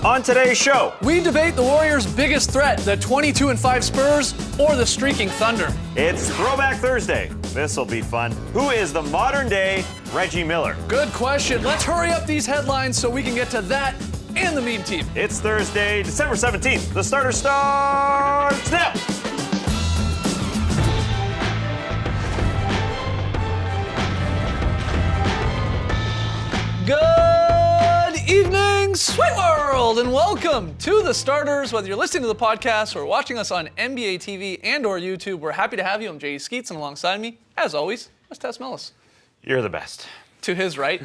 On today's show, we debate the Warriors' biggest threat, the 22-5 Spurs or the streaking Thunder. It's Throwback Thursday. This'll be fun. Who is the modern-day Reggie Miller? Good question. Let's hurry up these headlines so we can get to that and the meme team. It's Thursday, December 17th. The starter starts now. Good evening, Sweet World, and welcome to the starters. Whether you're listening to the podcast or watching us on NBA TV and or YouTube, we're happy to have you. I'm J.E. Skeets, and alongside me, as always, is Tess Mellis. You're the best. To his right,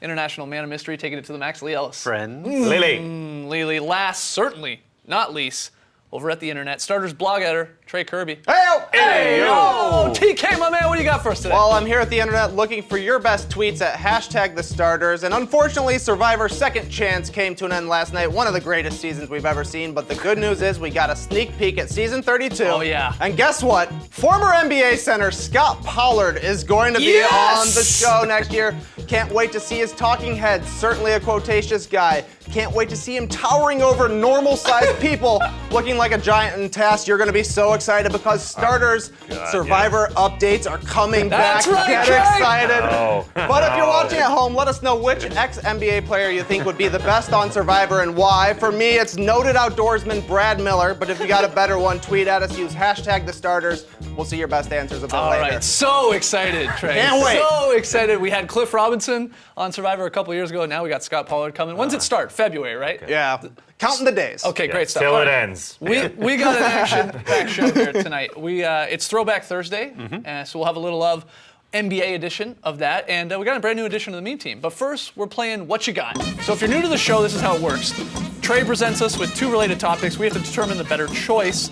international man of mystery, taking it to the max, Lee Ellis. Friends. Lily. Last, certainly not least, over at the internet, starters blog editor, Trey Kirby. Hey, Oh, TK, my man, what do you got for us today? Well, I'm here at the internet looking for your best tweets at #TheStarters, and unfortunately, Survivor's second chance came to an end last night. One of the greatest seasons we've ever seen, but the good news is we got a sneak peek at season 32. Oh, yeah. And guess what? Former NBA center Scott Pollard is going to be Yes! on the show next year. Can't wait to see his talking head. Certainly a quotacious guy. Can't wait to see him towering over normal-sized people, looking like a giant. And Tass, you're going to be so excited because starters, Survivor updates are coming That's back. right, Get Trey! excited. Oh. But if you're watching at home, let us know which ex-NBA player you think would be the best on Survivor and why. For me, it's noted outdoorsman Brad Miller. But if you got a better one, tweet at us. Use #TheStarters. We'll see your best answers a bit All later. right, so excited, Trey. Can't wait. So excited. We had Cliff Robinson on Survivor a couple years ago. Now we got Scott Pollard coming. When's it start? February, right? Yeah. Counting the days. Okay, great stuff. Till All it right. ends. We got an action-packed show here tonight. It's Throwback Thursday, so we'll have a little of NBA edition of that, and we got a brand new edition of the meme team. But first, we're playing What You Got. So if you're new to the show, this is how it works. Trey presents us with two related topics. We have to determine the better choice.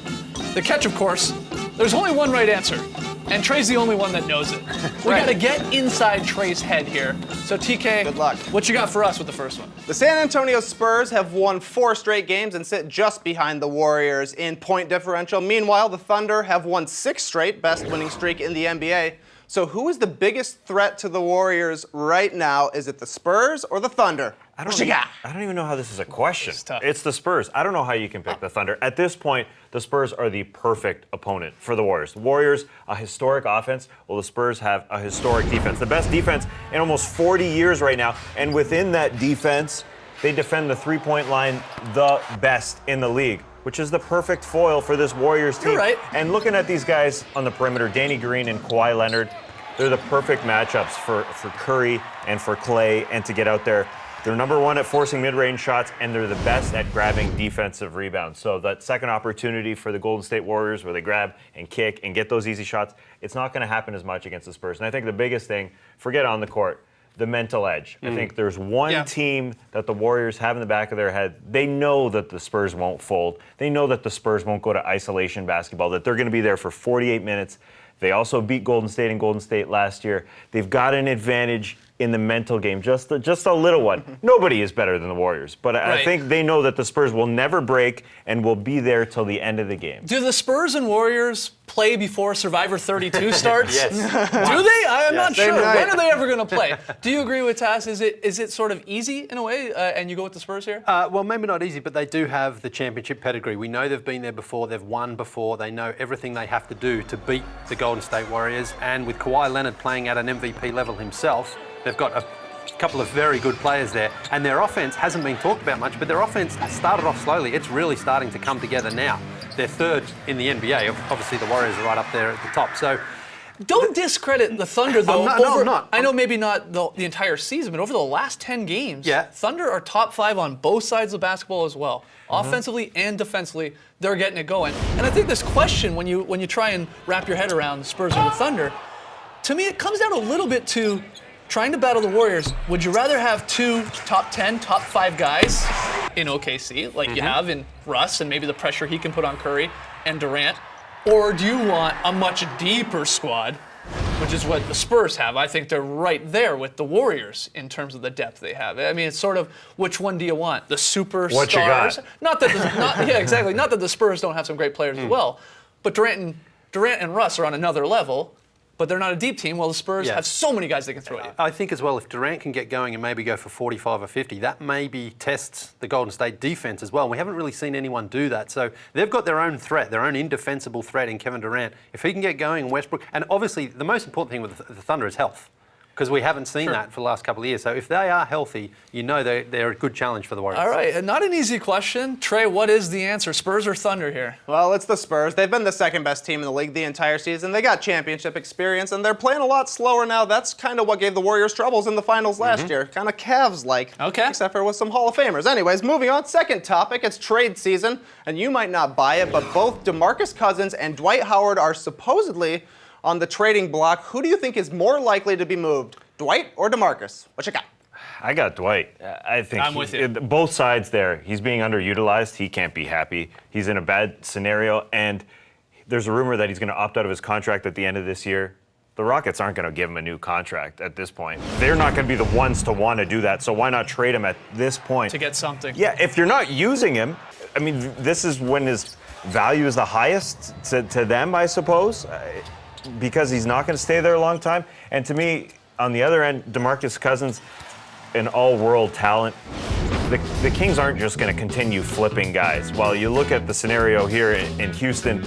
The catch, of course, there's only one right answer, and Trey's the only one that knows it. We got to get inside Trey's head here. So TK, Good luck. What you got for us with the first one? The San Antonio Spurs have won 4 straight games and sit just behind the Warriors in point differential. Meanwhile, the Thunder have won 6 straight, best winning streak in the NBA. So who is the biggest threat to the Warriors right now? Is it the Spurs or the Thunder? What you got? I don't even know how this is a question. tough. It's the Spurs. I don't know how you can pick the Thunder. At this point, the Spurs are the perfect opponent for the Warriors. The Warriors, a historic offense, while the Spurs have a historic defense. The best defense in almost 40 years right now. And within that defense, they defend the three-point line the best in the league, which is the perfect foil for this Warriors team. You're right. And looking at these guys on the perimeter, Danny Green and Kawhi Leonard, they're the perfect matchups for Curry and for Clay and to get out there. They're number one at forcing mid-range shots, and they're the best at grabbing defensive rebounds. So that second opportunity for the Golden State Warriors where they grab and kick and get those easy shots, it's not going to happen as much against the Spurs. And I think the biggest thing, forget on the court, the mental edge. I think there's one team that the Warriors have in the back of their head. They know that the Spurs won't fold. They know that the Spurs won't go to isolation basketball, that they're going to be there for 48 minutes. They also beat Golden State and Golden State last year. They've got an advantage in the mental game, just a little one. Nobody is better than the Warriors, but I think they know that the Spurs will never break and will be there till the end of the game. Do the Spurs and Warriors play before Survivor 32 starts? Yes. Do they? I'm not Same sure. night. When are they ever going to play? Do you agree with Tass? Is it sort of easy in a way, and you go with the Spurs here? Well, maybe not easy, but they do have the championship pedigree. We know they've been there before, they've won before, they know everything they have to do to beat the Golden State Warriors, and with Kawhi Leonard playing at an MVP level himself, they've got a couple of very good players there, and their offense hasn't been talked about much, but their offense started off slowly. It's really starting to come together now. They're third in the NBA. Obviously, the Warriors are right up there at the top. So Don't discredit the Thunder, though. I'm not. I know maybe not the entire season, but over the last 10 games, Thunder are top 5 on both sides of basketball as well. Offensively and defensively, they're getting it going. And I think this question, when you try and wrap your head around the Spurs or the Thunder, to me it comes down a little bit to trying to battle the Warriors. Would you rather have 2 top 10, top 5 guys in OKC, like you have in Russ and maybe the pressure he can put on Curry and Durant? Or do you want a much deeper squad, which is what the Spurs have? I think they're right there with the Warriors in terms of the depth they have. I mean, it's sort of which one do you want? The superstars? What you got? Not that the Spurs don't have some great players as well, but Durant and Russ are on another level. but they're not a deep team. Well, the Spurs have so many guys they can throw at you. I think as well, if Durant can get going and maybe go for 45 or 50, that maybe tests the Golden State defense as well. We haven't really seen anyone do that. So they've got their own threat, their own indefensible threat in Kevin Durant. If he can get going, Westbrook, and obviously the most important thing with the Thunder is health, because we haven't seen that for the last couple of years. So if they are healthy, you know they're a good challenge for the Warriors. All right, and not an easy question. Trey, what is the answer, Spurs or Thunder here? Well, it's the Spurs. They've been the second best team in the league the entire season. They got championship experience, and they're playing a lot slower now. That's kind of what gave the Warriors troubles in the finals last year. Kind of Cavs-like. Okay. Except for with some Hall of Famers. Anyways, moving on. Second topic. It's trade season, and you might not buy it, but both DeMarcus Cousins and Dwight Howard are supposedly on the trading block. Who do you think is more likely to be moved? Dwight or DeMarcus? What you got? I got Dwight. I think I'm with you. Both sides there. He's being underutilized. He can't be happy. He's in a bad scenario, and there's a rumor that he's going to opt out of his contract at the end of this year. The Rockets aren't going to give him a new contract at this point. They're not going to be the ones to want to do that, so why not trade him at this point? To get something. Yeah, if you're not using him, I mean, this is when his value is the highest to them, I suppose, because he's not going to stay there a long time. And to me, on the other end, DeMarcus Cousins, an all-world talent. The Kings aren't just going to continue flipping guys. While you look at the scenario here in Houston,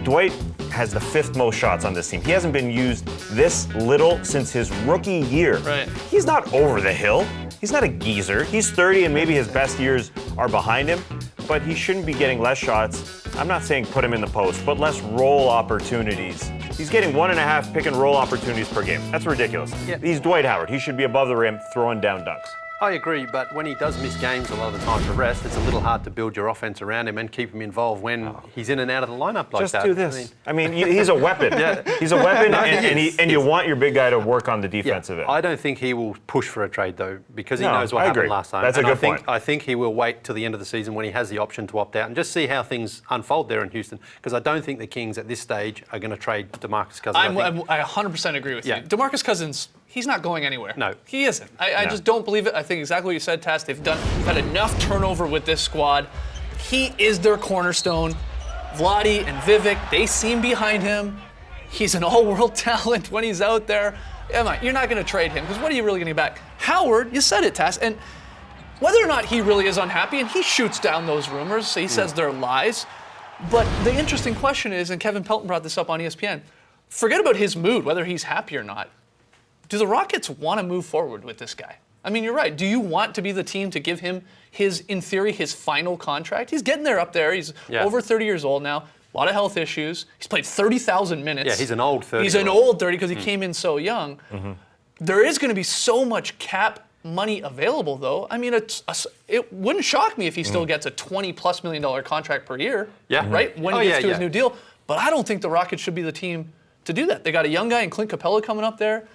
Dwight has the 5th most shots on this team. He hasn't been used this little since his rookie year. Right. He's not over the hill. He's not a geezer. He's 30 and maybe his best years are behind him, but he shouldn't be getting less shots. I'm not saying put him in the post, but less roll opportunities. He's getting 1.5 pick and roll opportunities per game. That's ridiculous. Yeah. He's Dwight Howard. He should be above the rim throwing down dunks. I agree, but when he does miss games a lot of the time for rest, it's a little hard to build your offense around him and keep him involved when he's in and out of the lineup like Just that. do this. I mean, he's a weapon. He's a weapon, and you want your big guy to work on the defensive end. I don't think he will push for a trade, though, because he No, knows what I happened agree. last time. That's a good point. I think he will wait till the end of the season when he has the option to opt out and just see how things unfold there in Houston, because I don't think the Kings at this stage are going to trade DeMarcus Cousins. I 100% agree with Yeah. you. DeMarcus Cousins, he's not going anywhere. No. He isn't. I just don't believe it. I think exactly what you said, Tass. They've had enough turnover with this squad. He is their cornerstone. Vlade and Vivek, they seem behind him. He's an all-world talent when he's out there. You're not going to trade him, because what are you really getting back? Howard, you said it, Tass, and whether or not he really is unhappy, and he shoots down those rumors, so he says they're lies, but the interesting question is, and Kevin Pelton brought this up on ESPN, forget about his mood, whether he's happy or not. Do the Rockets want to move forward with this guy? I mean, you're right. Do you want to be the team to give him in theory, his final contract? He's getting there up there. He's over 30 years old now. A lot of health issues. He's played 30,000 minutes. Yeah, he's an old 30. He's an old 30 because he came in so young. There is going to be so much cap money available, though. I mean, it wouldn't shock me if he still gets a $20+ million contract per year. Yeah. Right? When he gets to his new deal. But I don't think the Rockets should be the team to do that. They got a young guy in Clint Capella coming up there.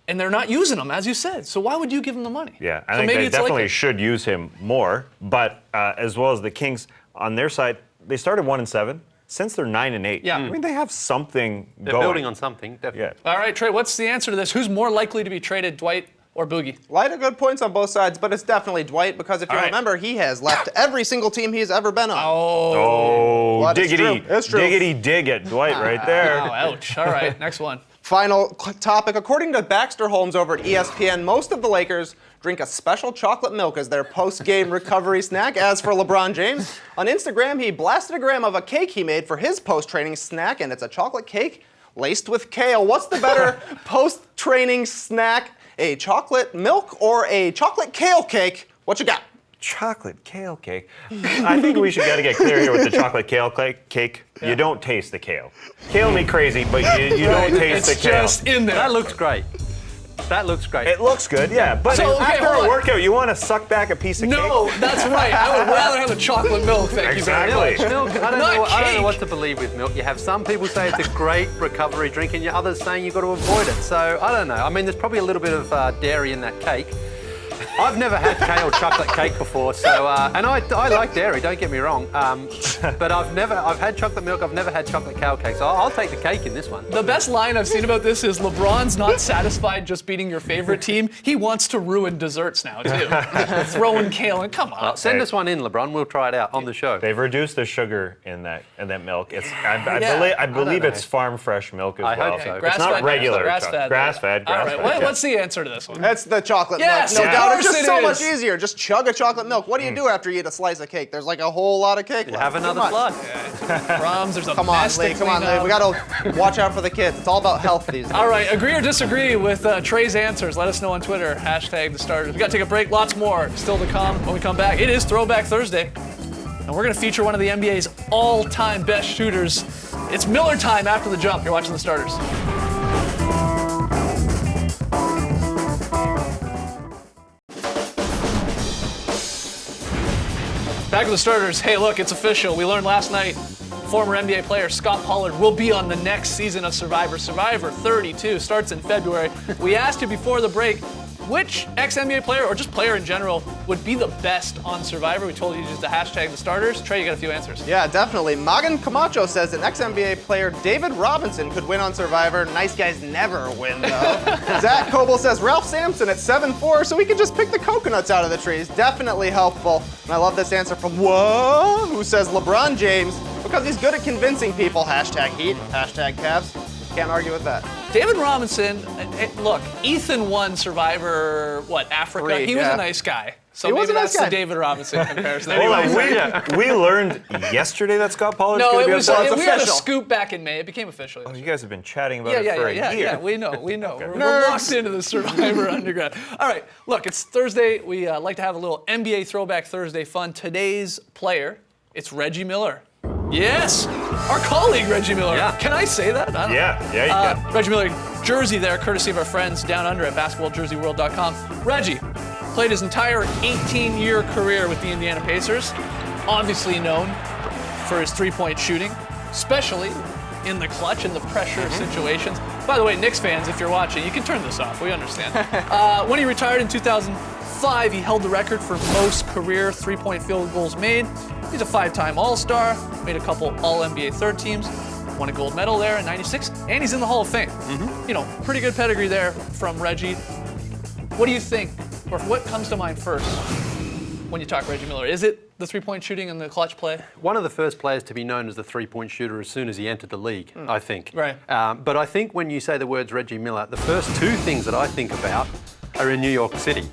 And they're not using him, as you said. So why would you give him the money? Yeah, I think they definitely should use him more. But as well as the Kings, on their side, they started 1-7. Since they're 9-8, Yeah. I mean, they have something They're going. building on something, definitely. Yeah. All right, Trey, what's the answer to this? Who's more likely to be traded, Dwight or Boogie? Light of good points on both sides, but it's definitely Dwight, because if you remember, he has left every single team he's ever been on. Oh, But it's diggity, true. It's true. diggity dig at Dwight right there. Oh, ouch. All right, next one. Final topic. According to Baxter Holmes over at ESPN, most of the Lakers drink a special chocolate milk as their post-game recovery snack. As for LeBron James, on Instagram, he blasted a gram of a cake he made for his post-training snack, and it's a chocolate cake laced with kale. What's the better post-training snack, a chocolate milk or a chocolate kale cake? What you got? Chocolate kale cake. I think we should gotta get clear here with the chocolate kale cake. Yeah. You don't taste the kale. Kale me crazy, but you don't taste the kale. It's just in there. That looks great. That looks great. It looks good, yeah. But So, okay, after hold a on. workout, you want to suck back a piece of cake? No, that's right. I would rather have the chocolate milk, thank you very much. Exactly. Milk, I don't Not know what cake. to believe with milk. You have some people say it's a great recovery drink, and others saying you've got to avoid it. So I don't know. I mean, there's probably a little bit of dairy in that cake. I've never had kale chocolate cake before, so and I like dairy. Don't get me wrong, but I've had chocolate milk. I've never had chocolate kale cake, so I'll take the cake in this one. The best line I've seen about this is LeBron's not satisfied just beating your favorite team. He wants to ruin desserts now too. Throwing kale in. Come on. Send us one in, LeBron. We'll try it out on the show. They've reduced the sugar in that milk. I believe it's farm fresh milk as I well. hope so. It's not regular. Grass-fed. Grass-fed. All right. What's the answer to this one? That's the chocolate Yes, milk. No of doubt. course It's just it so is. much easier. Just chug a chocolate milk. What do you do after you eat a slice of cake? There's like a whole lot of cake left. Have another Come on. slice. Crumbs. There's a Come on, mess Lee. to Come on, clean Lee. up. We gotta watch out for the kids. It's all about health these days. All right, agree or disagree with Trey's answers? Let us know on Twitter. #the starters. We got to take a break. Lots more still to come when we come back. It is Throwback Thursday, and we're going to feature one of the NBA's all-time best shooters. It's Miller time after the jump. You're watching the starters. Back with the starters. Hey, look, it's official. We learned last night former NBA player Scott Pollard will be on the next season of Survivor. Survivor 32 starts in February. We asked you before the break, which ex-NBA player or just player in general would be the best on Survivor? We told you to use the #the starters. Trey, you got a few answers. Yeah, definitely. Magan Camacho says an ex-NBA player, David Robinson, could win on Survivor. Nice guys never win, though. Zach Coble says Ralph Sampson at 7'4", so we can just pick the coconuts out of the trees. Definitely helpful. And I love this answer from Whoa, who says LeBron James, because he's good at convincing people. #Heat, #Cavs. Can't argue with that. David Robinson, look, Ethan won Survivor, Africa? 3, he was yeah. a nice guy. So He was maybe a nice that's guy. the David Robinson comparison. Hold on, we learned yesterday that Scott Pollard's No, going to it be was, on it's we had a official. scoop back in May. It became official. Oh, you guys have been chatting about Yeah, it for a year. yeah. We know. We're Nerds. locked into the Survivor underground. All right, look, it's Thursday. We like to have a little NBA Throwback Thursday fun. Today's player, it's Reggie Miller. Yes, our colleague Reggie Miller. Yeah. Can I say that? I don't know. Yeah, you can. Reggie Miller jersey there, courtesy of our friends down under at basketballjerseyworld.com. Reggie played his entire 18-year career with the Indiana Pacers, obviously known for his three-point shooting, especially in the clutch and the pressure situations. By the way, Knicks fans, if you're watching, you can turn this off. We understand. When he retired in 2005, he held the record for most career three-point field goals made. He's a 5-time All-Star, made a couple All-NBA third teams, won a gold medal there in '96, and he's in the Hall of Fame. You know, pretty good pedigree there from Reggie. What do you think, or what comes to mind first when you talk Reggie Miller? Is it the three-point shooting and the clutch play? One of the first players to be known as the three-point shooter as soon as he entered the league, I think. Right. But I think when you say the words Reggie Miller, the first two things that I think about are in New York City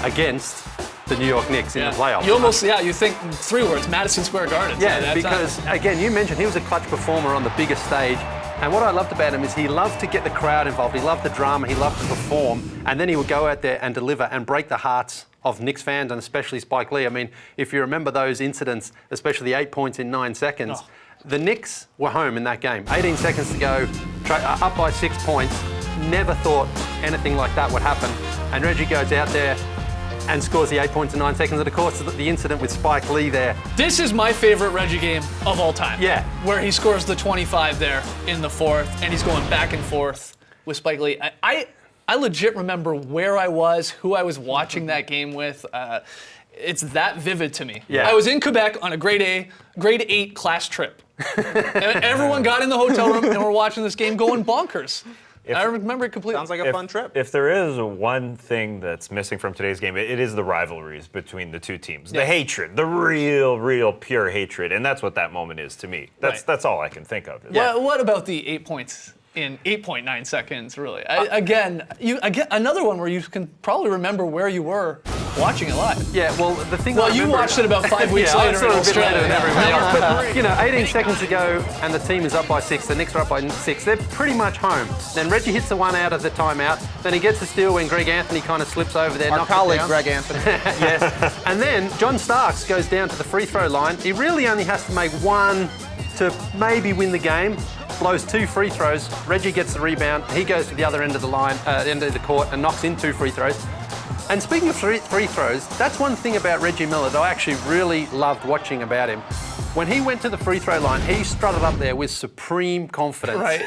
against the New York Knicks in the playoffs. You almost, you think 3 words, Madison Square Garden. Yeah, because again, you mentioned he was a clutch performer on the biggest stage. And what I loved about him is he loved to get the crowd involved. He loved the drama. He loved to perform. And then he would go out there and deliver and break the hearts of Knicks fans and especially Spike Lee. I mean, if you remember those incidents, especially the 8 points in 9 seconds, the Knicks were home in that game. 18 seconds to go, up by 6 points. Never thought anything like that would happen. And Reggie goes out there and scores the 8 points in 9 seconds. And of course, the incident with Spike Lee there. This is my favorite Reggie game of all time. Yeah. Where he scores the 25 there in the fourth, and he's going back and forth with Spike Lee. I legit remember where I was, who I was watching that game with. It's that vivid to me. Yeah. I was in Quebec on a grade 8 class trip. And everyone got in the hotel room and we're watching this game going bonkers. I remember it completely. Sounds like a fun trip. If there is one thing that's missing from today's game, it is the rivalries between the two teams. The hatred, the real pure hatred. And that's what that moment is to me. That's all I can think of. What about the 8 points in 8.9 seconds, really? Again, another one where you can probably remember where you were watching it live. Yeah, well, the thing Well, I you remember, watched it about 5 weeks I later saw in it a bit Australia. later than everybody else. But, 18 seconds to go, and the team is up by 6. The Knicks are up by 6. They're pretty much home. Then Reggie hits the one out of the timeout. Then he gets the steal when Greg Anthony kind of slips over there. Our knocks it colleague, down. Greg Anthony. Yes. And then John Starks goes down to the free throw line. He really only has to make one to maybe win the game. Blows 2 free throws. Reggie gets the rebound. He goes to the other end of the line, end of the court, and knocks in 2 free throws. And speaking of free throws, that's one thing about Reggie Miller that I actually really loved watching about him. When he went to the free throw line, he strutted up there with supreme confidence. Right.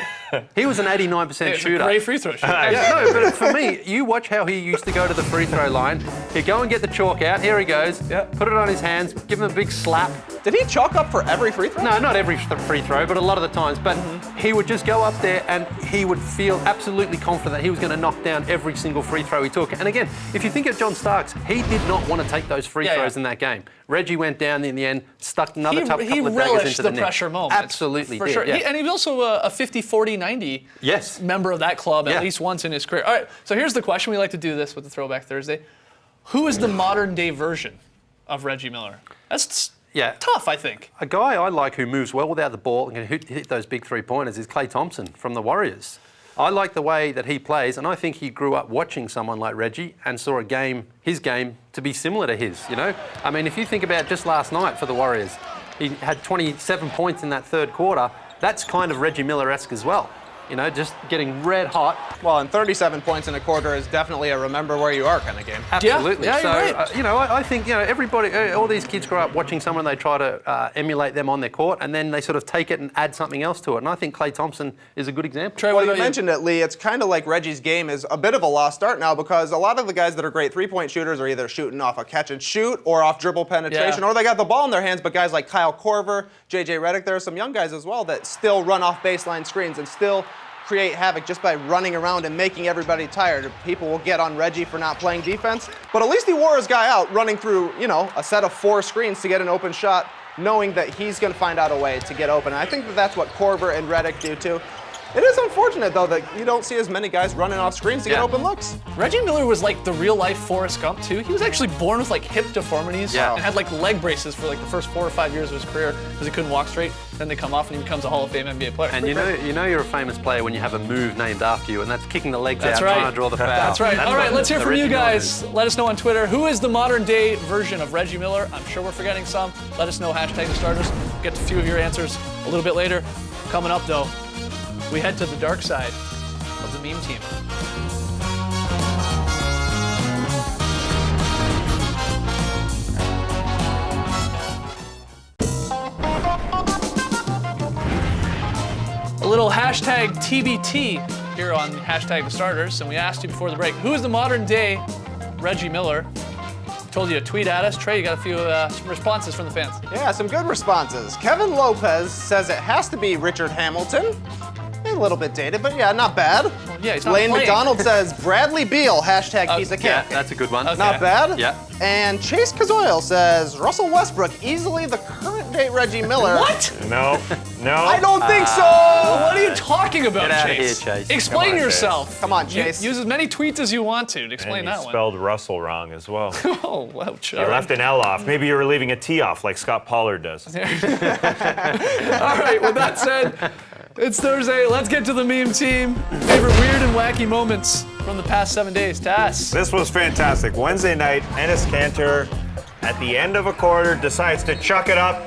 He was an 89% It's shooter. a great free throw shooter. Yeah, no, but for me, you watch how he used to go to the free throw line. He'd go and get the chalk out. Here he goes. Yeah. Put it on his hands. Give him a big slap. Did he chalk up for every free throw? No, not every free throw, but a lot of the times. But he would just go up there and he would feel absolutely confident that he was going to knock down every single free throw he took. And again, if you think of John Starks, he did not want to take those free throws in that game. Reggie went down in the end, stuck another couple of daggers into the net. He relished the pressure moment. Absolutely for did, sure. yeah. And he was also a 50-40-90 member of that club at least once in his career. All right, so here's the question. We like to do this with the Throwback Thursday. Who is the modern day version of Reggie Miller? That's tough, I think. A guy I like who moves well without the ball and can hit those big three-pointers is Klay Thompson from the Warriors. I like the way that he plays, and I think he grew up watching someone like Reggie and saw his game, to be similar to his, you know? I mean, if you think about just last night for the Warriors, he had 27 points in that third quarter. That's kind of Reggie Miller-esque as well. You know, just getting red hot. Well, and 37 points in a quarter is definitely a remember where you are kind of game. Absolutely. Yeah, so, you're right. you know, I think, you know, everybody, all these kids grow up watching someone, they try to emulate them on their court, and then they sort of take it and add something else to it. And I think Klay Thompson is a good example. Trey, Well, you mentioned it, Lee. It's kind of like Reggie's game is a bit of a lost art now because a lot of the guys that are great three-point shooters are either shooting off a catch and shoot or off dribble penetration, or they got the ball in their hands. But guys like Kyle Korver, JJ Redick, there are some young guys as well that still run off baseline screens and still create havoc just by running around and making everybody tired. People will get on Reggie for not playing defense, but at least he wore his guy out running through, you know, a set of 4 screens to get an open shot, knowing that he's going to find out a way to get open. And I think that that's what Korver and Redick do too. It is unfortunate, though, that you don't see as many guys running off screens to get open looks. Reggie Miller was like the real-life Forrest Gump, too. He was actually born with like hip deformities and had like leg braces for like the first 4 or 5 years of his career because he couldn't walk straight. Then they come off and he becomes a Hall of Fame NBA player. And you know you're a famous player when you have a move named after you, and that's kicking the legs out, right. trying to draw the foul. That's right. All right, let's hear the from you Reggie Miller guys. Let us know on Twitter. Who is the modern-day version of Reggie Miller? I'm sure we're forgetting some. Let us know, hashtag the starters. Get a few of your answers a little bit later. Coming up, though, we head to the dark side of the meme team. A little hashtag TBT here on hashtag the starters, and we asked you before the break, who is the modern day Reggie Miller? Told you to tweet at us. Trey, you got a few responses from the fans. Yeah, some good responses. Kevin Lopez says it has to be Richard Hamilton. A little bit dated, but yeah, not bad. Well, yeah, he's not Lane playing. McDonald says Bradley Beal, hashtag piece of cake. Yeah, that's a good one. Okay. Not bad. Yeah. And Chase Kazoil says Russell Westbrook, easily the current day Reggie Miller. What? No. I don't think so. What are you talking about, Get out of Chase? here, Chase. Explain Come on, yourself. Come on, Chase. Use as many tweets as you want to explain And you that one. spelled Russell wrong as well. Oh, wow. You left an L off. Maybe you were leaving a T off like Scott Pollard does. All right, with that said, it's Thursday. Let's get to the meme team. Favorite weird and wacky moments from the past 7 days. Tass. This was fantastic. Wednesday night, Enes Kanter, at the end of a quarter, decides to chuck it up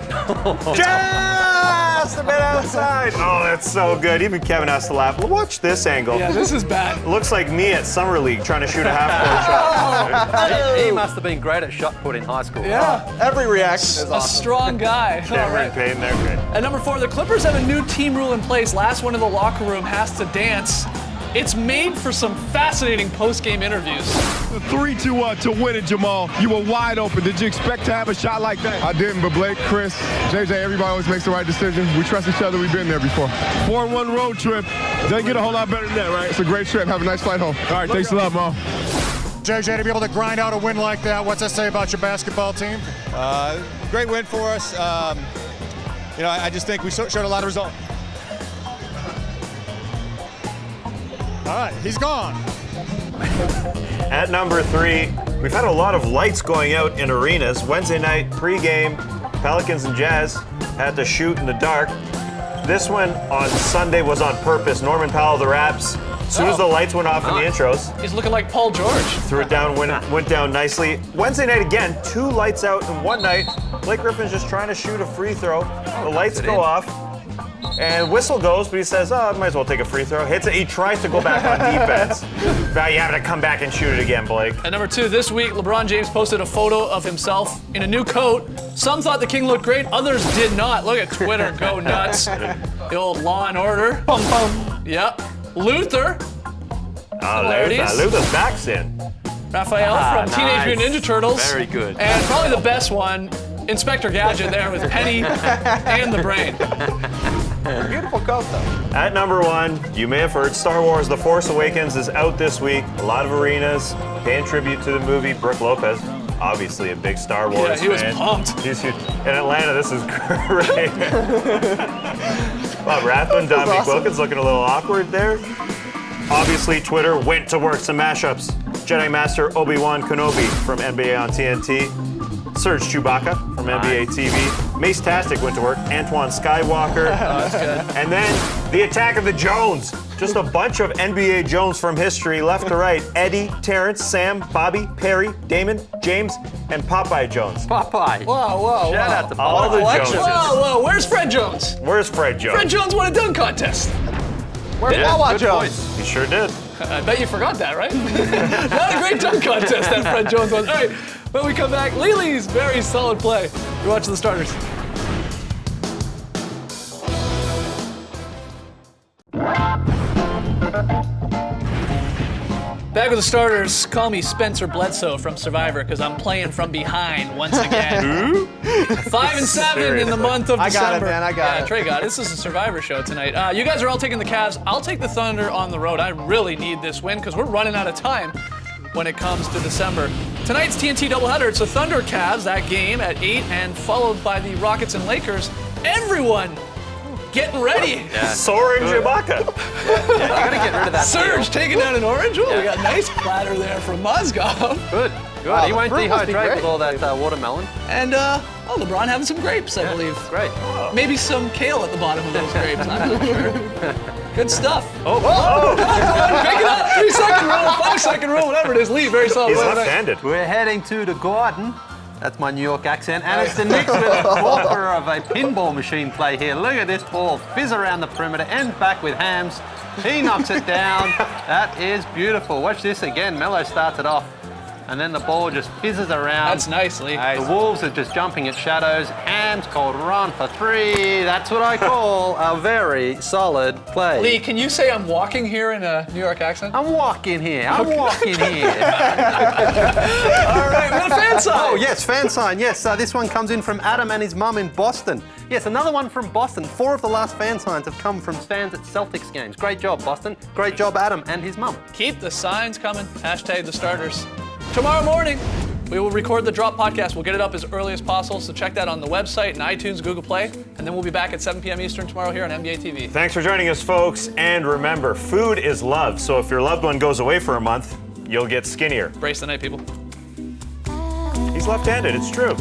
just a bit outside. Oh, that's so good. Even Kevin has to laugh. Watch this angle. Yeah, this is bad. Looks like me at Summer League trying to shoot a half-court shot. He must have been great at shot put in high school. Yeah, Every reaction is a awesome. strong guy. All Cameron right. Payne, they're good. At number 4, the Clippers have a new team rule in place. Last one in the locker room has to dance. It's made for some fascinating post-game interviews. The 3 to win it, Jamal. You were wide open. Did you expect to have a shot like that? I didn't, but Blake, Chris, JJ, everybody always makes the right decision. We trust each other. We've been there before. 4-1 road trip. Doesn't get a whole lot better than that, right? It's a great trip. Have a nice flight home. All right, thanks a lot, Mo. JJ, to be able to grind out a win like that, what's that say about your basketball team? Great win for us. I just think we showed a lot of result. All right, he's gone. At number 3, we've had a lot of lights going out in arenas. Wednesday night pregame, Pelicans and Jazz had to shoot in the dark. This one on Sunday was on purpose. Norman Powell, the Raps, as soon as the lights went off in the intros, He's looking like Paul George. threw it down, went down nicely. Wednesday night again, 2 lights out in one night. Blake Griffin's just trying to shoot a free throw. The lights go off. And whistle goes, but he says, oh, I might as well take a free throw. Hits it. He tries to go back on defense. Now you have to come back and shoot it again, Blake. At number 2, this week, LeBron James posted a photo of himself in a new coat. Some thought the King looked great, others did not. Look at Twitter, go nuts. The old Law and Order. Bum, bum. Yep. Luther. Luther's back's in. Raphael from Teenage Mutant Ninja Turtles. Very good. And probably the best one, Inspector Gadget there with Penny and the Brain. Beautiful coat, though. At number 1, you may have heard Star Wars The Force Awakens is out this week. A lot of arenas paying tribute to the movie. Brooke Lopez, obviously a big Star Wars fan. Yeah, he was pumped. He's huge. In Atlanta, this is great. Bob Rathbun, Dominique Wilkins looking a little awkward there. Obviously, Twitter went to work. Some mashups. Jedi Master Obi-Wan Kenobi from NBA on TNT. Serge Chewbacca from NBA TV. Mace Tastic went to work. Antoine Skywalker. That's good. And then the Attack of the Jones. Just a bunch of NBA Jones from history, left to right. Eddie, Terrence, Sam, Bobby, Perry, Damon, James, and Popeye Jones. Popeye. Whoa. Shout out to All the Popeye. Joneses. Whoa, where's Fred Jones? Where's Fred Jones? Fred Jones won a dunk contest. Where's Wawa Jones? He sure did. I bet you forgot that, right? Not a great dunk contest that Fred Jones won. All right, when we come back, Lily's very solid play. You're watching the starters. Back with the starters. Call me Spencer Bledsoe from Survivor because I'm playing from behind once again. 5 and 7 in the month of I got December. it, man. I got it. Trey got it. This is a Survivor show tonight. You guys are all taking the Cavs. I'll take the Thunder on the road. I really need this win because we're running out of time when it comes to December. Tonight's TNT doubleheader. It's the Thunder Cavs, that game at 8, and followed by the Rockets and Lakers. Everyone getting ready. Soaring Chewbacca. You gotta get rid of that. Surge taking down an orange. Oh, we got a nice platter there from Mozgov. Good. Wow, He won't the fruit must be dehydrate great. with all that watermelon. And LeBron having some grapes, I believe. Great. Maybe some kale at the bottom of those grapes. I'm not sure. Good stuff. Oh. Pick it up. 3-second rule, 5-second rule, whatever it is. Lee, very solid. He's play tonight. left-handed. We're heading to the garden. That's my New York accent. And it's the Knicks with a corker of a pinball machine play here. Look at this ball fizz around the perimeter and back with Hams. He knocks it down. That is beautiful. Watch this again. Melo starts it off. And then the ball just fizzes around. That's nice, Lee. The Wolves are just jumping at shadows. Hams called run for 3. That's what I call a very solid play. Lee, can you say I'm walking here in a New York accent? I'm walking here. I'm walking here. All right, we got a fan sign. Oh, yes, fan sign. Yes, this one comes in from Adam and his mum in Boston. Yes, another one from Boston. 4 of the last fan signs have come from fans at Celtics games. Great job, Boston. Great job, Adam and his mum. Keep the signs coming. Hashtag the starters. Tomorrow morning, we will record the Drop podcast. We'll get it up as early as possible, so check that on the website and iTunes, Google Play, and then we'll be back at 7 p.m. Eastern tomorrow here on NBA TV. Thanks for joining us, folks. And remember, food is love. So if your loved one goes away for a month, you'll get skinnier. Brace the night, people. He's left-handed, it's true.